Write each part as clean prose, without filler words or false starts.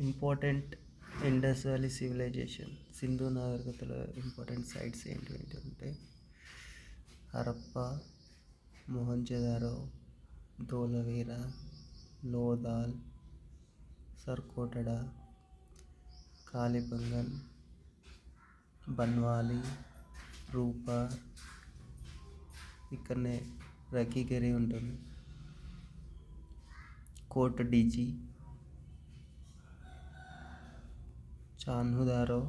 Important Indus valley civilization Sindhu నాగరికతల important sites ఏంటంటే హరప్ప, మొహంజదారో, ధోలవీర, లోథాల్, సర్కోటడ, కాలిబంగన్, బన్వాలి, రూపా, ఇక్కడనే రకీగిరి ఉంటుంది, కోట్ డీజీ, చాన్హుదారో,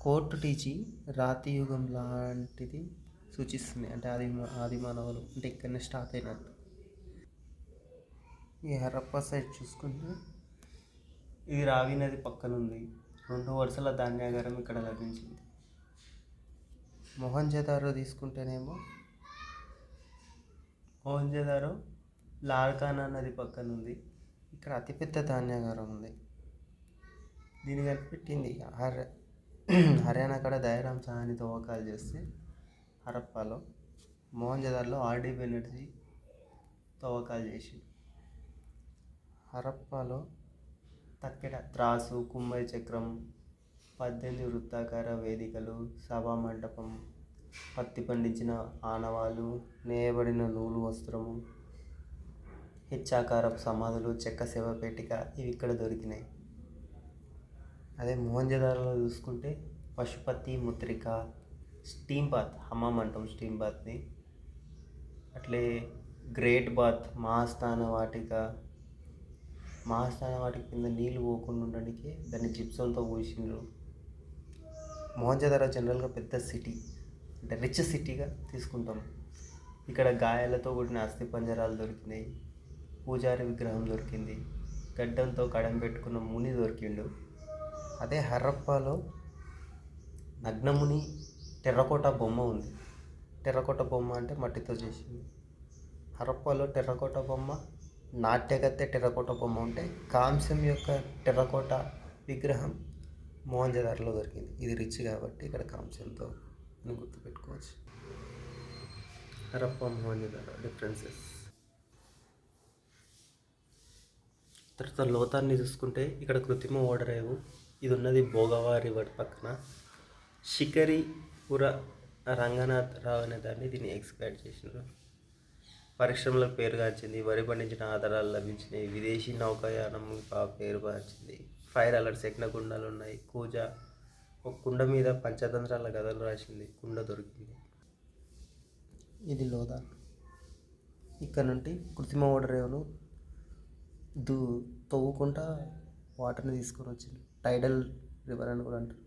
కోర్టు టీజీ రాతి యుగం లాంటిది సూచిస్తుంది. అంటే ఆది మానవులు అంటే ఇక్కడనే స్టార్ట్ అయినట్టు. ఈ హరప్పా సైడ్ చూసుకుంటే ఇది రావి నది పక్కన ఉంది. 2 వరుసల ధాన్యాగారం ఇక్కడ లభించింది. మొహంజదారో తీసుకుంటేనేమో మొహంజదారో లార్కానా నది పక్కన ఉంది. ఇక్కడ అతిపెద్ద ధాన్యాగారం ఉంది. దీన్ని కనిపెట్టింది హర్యానా కాడ దయారాం సాహని తవ్వకాలు చేస్తే హరప్పాలో, మొహంజదార్లో ఆర్డీ బెనర్జీ తవ్వకాలు చేసి. హరప్పాలో తక్కెడ, త్రాసు, కుమ్మరి చక్రం, 18 వృత్తాకార వేదికలు, సభా మంటపం, పత్తి పండించిన ఆనవాలు, నేయబడిన నూలు వస్త్రము, హెచ్చాకారపు సమాధులు, చెక్క శవపేటిక ఇవి ఇక్కడ దొరికినాయి. అదే మొహంజదారోలో చూసుకుంటే పశుపతి ముద్రిక, స్టీమ్ బాత్, హమాం అంటాం స్టీమ్ బాత్ని, అట్లే గ్రేట్ బాత్, మహాస్థాన వాటిక కింద నీళ్ళు పోకుండా ఉండడానికి దాన్ని జిప్సంతో పోసిండ్రు. మొహంజదారో జనరల్గా పెద్ద సిటీ, అంటే రిచ్ సిటీగా తీసుకుంటాం. ఇక్కడ గాయాలతో కూడిన అస్థి పంజరాలు దొరికినాయి, పూజారి విగ్రహం దొరికింది, గడ్డంతో కడం పెట్టుకున్న ముని దొరికిండు. అదే హరప్పాలో నగ్నముని టెర్రకోట బొమ్మ ఉంది. టెర్రకోట బొమ్మ అంటే మట్టితో చేసింది. హరప్పాలో టెర్రకోట బొమ్మ, నాట్యగత్తె టెర్రకోట బొమ్మ ఉంటే కాంస్యం యొక్క టెర్రకోట విగ్రహం మొహంజదారోలో దొరికింది. ఇది రిచ్ కాబట్టి ఇక్కడ కాంస్యంతో అని గుర్తుపెట్టుకోవచ్చు. హరప్పా, మొహంజదారో డిఫరెన్సెస్. తర్వాత లోతాన్ని చూసుకుంటే ఇక్కడ కృత్రిమ ఓడరేవు ఇది ఉన్నది భోగవా రివర్ పక్కన. షికరిపుర రంగనాథ్ రావు అనే దీన్ని ఎక్స్ప్లైట్ చేసినారు. పరిశ్రమలకు పేరుగాంచింది, వరి పండించిన ఆధారాలు లభించినాయి, విదేశీ నౌకాయానం పేరుగాంచింది, ఫైర్ అలర్ట్స్, యజ్ఞగుండాలు ఉన్నాయి, కూజ ఒక కుండ మీద పంచతంత్రాల కథలు రాసింది, కుండ దొరికింది. ఇది లోథాల్. ఇక్కడ నుండి కృత్రిమ ఓడరేవును తవ్వుకుంటా వాటర్ని తీసుకొని వచ్చింది. టైడల్ రివర్ అని కూడా అంటారు,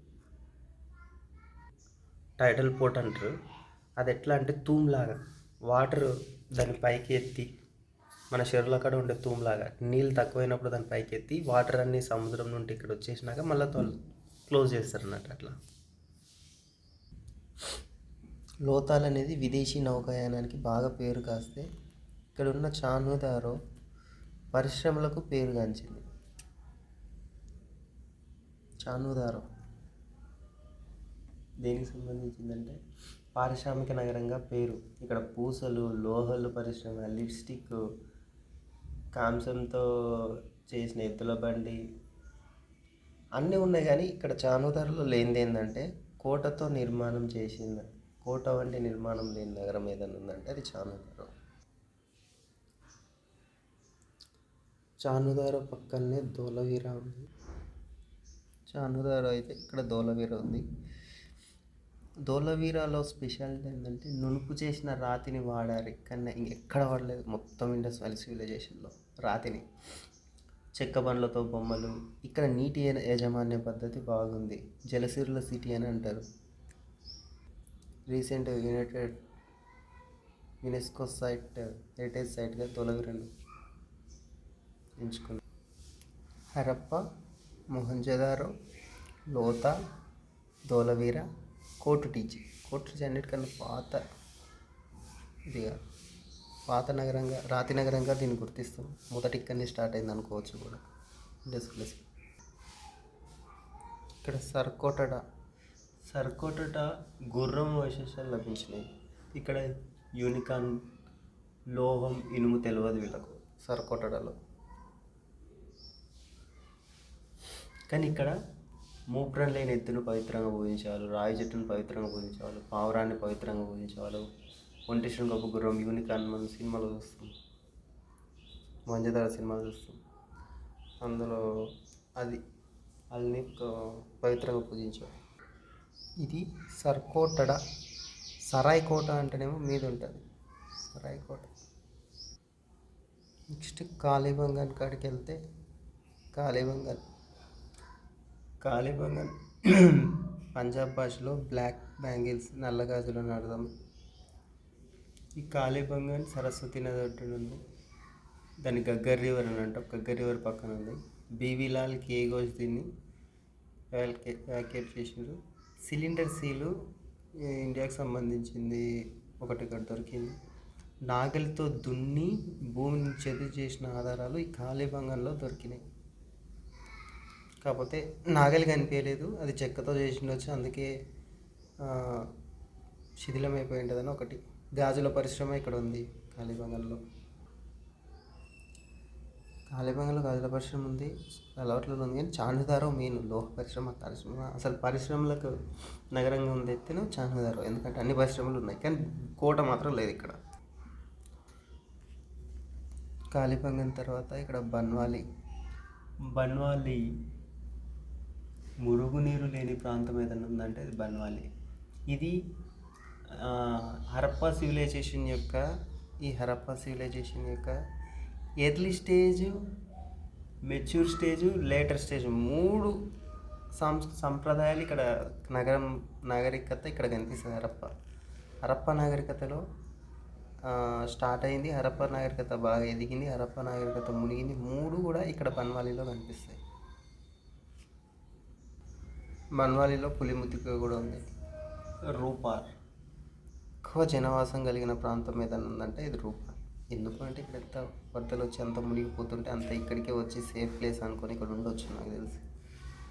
టైడల్ పోర్ట్ అంటారు. అది ఎట్లా అంటే తూమ్లాగా వాటర్ దాని పైకి ఎత్తి, మన చెరువుల కాడ ఉండే తూమ్లాగా నీళ్ళు తక్కువైనప్పుడు దాని పైకి ఎత్తి వాటర్ అన్ని సముద్రం నుండి ఇక్కడ వచ్చేసినాక మళ్ళీ క్లోజ్ చేస్తారు అన్నట్టు. అట్లా లోథాల్ అనేది విదేశీ నౌకాయానానికి బాగా పేరు కాస్తే ఇక్కడ ఉన్న చాన్హుదారో పరిశ్రమలకు పేరుగాంచింది. చాన్హుదారో దేనికి సంబంధించిందంటే పారిశ్రామిక నగరంగా పేరు. ఇక్కడ పూసలు, లోహలు పరిశ్రమ, లిప్స్టిక్, కాంసంతో చేసిన ఎద్దుల బండి అన్నీ ఉన్నాయి. కానీ ఇక్కడ చాన్హుదారోలో లేనిది ఏంటంటే కోటతో నిర్మాణం చేసింది. కోట వంటి నిర్మాణం లేని నగరం ఏదైనా ఉందంటే అది చాన్హుదారో. చాన్హుదారో పక్కనే ధోలవీర ఉంది. చాన్హుదారో అయితే ఇక్కడ ధోలవీర ఉంది. ధోలవీరాలో స్పెషాలిటీ ఏంటంటే నునుపు చేసిన రాతిని వాడారు. ఇక్కడనే ఇంకెక్కడ వాడలేదు మొత్తం ఇండస్ వ్యాలీ సివిలైజేషన్లో రాతిని. చెక్క బండ్లతో బొమ్మలు. ఇక్కడ నీటి యాజమాన్య పద్ధతి బాగుంది. జలసిరుల సిటీ అని అంటారు. రీసెంట్ యునెస్కో హెరిటేజ్ సైట్గా ధోలవీరను ఎంచుకుంది. హరప్పా, మొహంజదారో, లోథాల్, ధోలవీర, కోర్టు టీజీ అన్నిటికన్నా పాత నగరంగా, రాతి నగరంగా దీన్ని గుర్తిస్తాం. మొదటి ఇక్కడనే స్టార్ట్ అయింది అనుకోవచ్చు కూడా ఇండస్ వ్యాలీ. ఇక్కడ సర్కోటట గుర్రం అవశేషాలు లభించినాయి. ఇక్కడ యూనికాన్ లోహం ఇనుము తెలియదు వీళ్ళకు సర్కొట్టడాలో. కానీ ఇక్కడ మూప్రం లేని ఎద్దును పవిత్రంగా పూజించేవాళ్ళు, రాయి చెట్టును పవిత్రంగా పూజించేవాళ్ళు, పావురాన్ని పవిత్రంగా పూజించేవాళ్ళు. ఒంటి శృంగపు గుర్రం యూనికార్న్ మనం సినిమాలో చూస్తాం, మంజధార సినిమాలు చూస్తాం. అందులో అది వాళ్ళని పవిత్రంగా పూజించేవాళ్ళు. ఇది సర్కోటడ. సరాయ్ కోట అంటేనేమో మీద ఉంటుంది, సరాయ్ కోట. నెక్స్ట్ కాళీబంగన్ కాడికి వెళ్తే కాళీబంగన్ కాళీబంగన్ పంజాబ్ భాషలో బ్లాక్ బ్యాంగిల్స్, నల్ల గాజులు అని అర్థం. ఈ కాళీబంగన్ సరస్వతి నది ఒడ్డున ఉంది. దాన్ని గగ్గర్ రివర్ అని అంటాం. గగ్గర్ రివర్ పక్కన ఉంది. బీవీలాల్ కే ఘోష్ దీన్ని వ్యాకేట్ చేసిండ్రు. సిలిండర్ సీలు ఇండియాకి సంబంధించింది ఒకటి ఇక్కడ దొరికింది. నాగలితో దున్ని భూమిని చెదు చేసిన ఆధారాలు ఈ కాళీబంగన్లో దొరికినాయి. కాకపోతే నాగలి కనిపించలేదు, అది చెక్కతో చేసిండొచ్చు, అందుకే శిథిలమైపోయి ఉంటుందని ఒకటి. గాజుల పరిశ్రమ ఇక్కడ ఉంది కాళీబంగన్లో. కాళీబంగన్లో గాజుల పరిశ్రమ ఉంది, అలవాట్లో ఉంది. కానీ చాన్హుదారో మెయిన్ లోహ పరిశ్రమ అసలు పరిశ్రమలకు నగరంగా ఉంది ఎత్తేనో చాన్హుదారో, ఎందుకంటే అన్ని పరిశ్రమలు ఉన్నాయి కానీ కోట మాత్రం లేదు ఇక్కడ. కాళీబంగన్ తర్వాత ఇక్కడ బన్వాలి. మురుగునీరు లేని ప్రాంతం ఏదైనా ఉందంటే ఇది బన్వాలి. ఇది హరప్పా సివిలైజేషన్ యొక్క early stage, mature stage, later stage, 3 సంప్రదాయాలు ఇక్కడ నాగరికత ఇక్కడ కనిపిస్తుంది. హరప్పా నాగరికతలో స్టార్ట్ అయింది. హరప్పా నాగరికత బాగా ఎదిగింది, హరప్పా నాగరికత మునిగింది. 3 కూడా ఇక్కడ బన్వాలీలో కనిపిస్తాయి. బన్వాలీలో పులిముతిక కూడా ఉంది. రూపార్ ఎక్కువ జనవాసం కలిగిన ప్రాంతం ఏదైనా ఉందంటే ఇది రూపార్. ఎందుకంటే ఇక్కడ ఎంత వరదలు వచ్చి అంత మునిగిపోతుంటే అంత ఇక్కడికే వచ్చి సేఫ్ ప్లేస్ అనుకొని ఇక్కడ ఉండొచ్చు నాకు తెలిసి.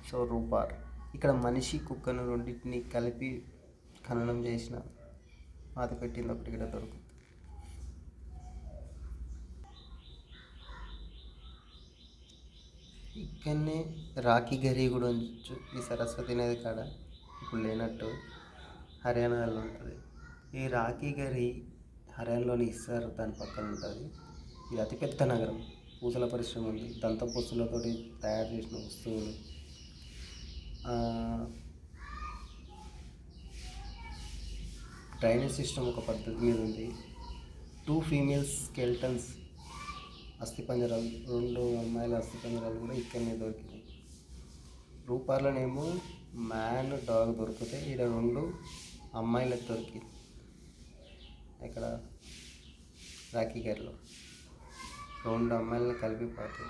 సో రూపార్ ఇక్కడ మనిషి కుక్కను రెండింటిని కలిపి ఖననం చేసిన పాతి పెట్టింది ఒకటి ఇక్కడ దొరుకుతుంది. ఇక్కడనే రాఖీ గరి కూడా ఉంచు. ఈ సరస్వతి నది కాడ ఇప్పుడు లేనట్టు హర్యానాలో ఉంటుంది. ఈ రాఖీ గరి హర్యానాలోని ఇస్తారు, దాని పక్కన ఉంటుంది. ఇది అతిపెద్ద నగరం. పూసల పరిశ్రమ ఉంది, దంత పూసలతో తయారు చేసిన వస్తువులు. డ్రైనేజ్ సిస్టమ్ ఒక పద్ధతి మీద ఉంది. 2 ఫీమేల్ స్కెల్టన్స్ అస్థిపంజరాలు, 2 అమ్మాయిల అస్థిపంజరాలు కూడా ఇక్కడనే దొరికినాయి. రూపార్లోనేమో మ్యాన్ డాగ్ దొరికితే ఇక్కడ 2 అమ్మాయిలకు దొరికింది. ఇక్కడ రాఖీ గరిలో 2 అమ్మాయిలను కలిపి పాతాయి.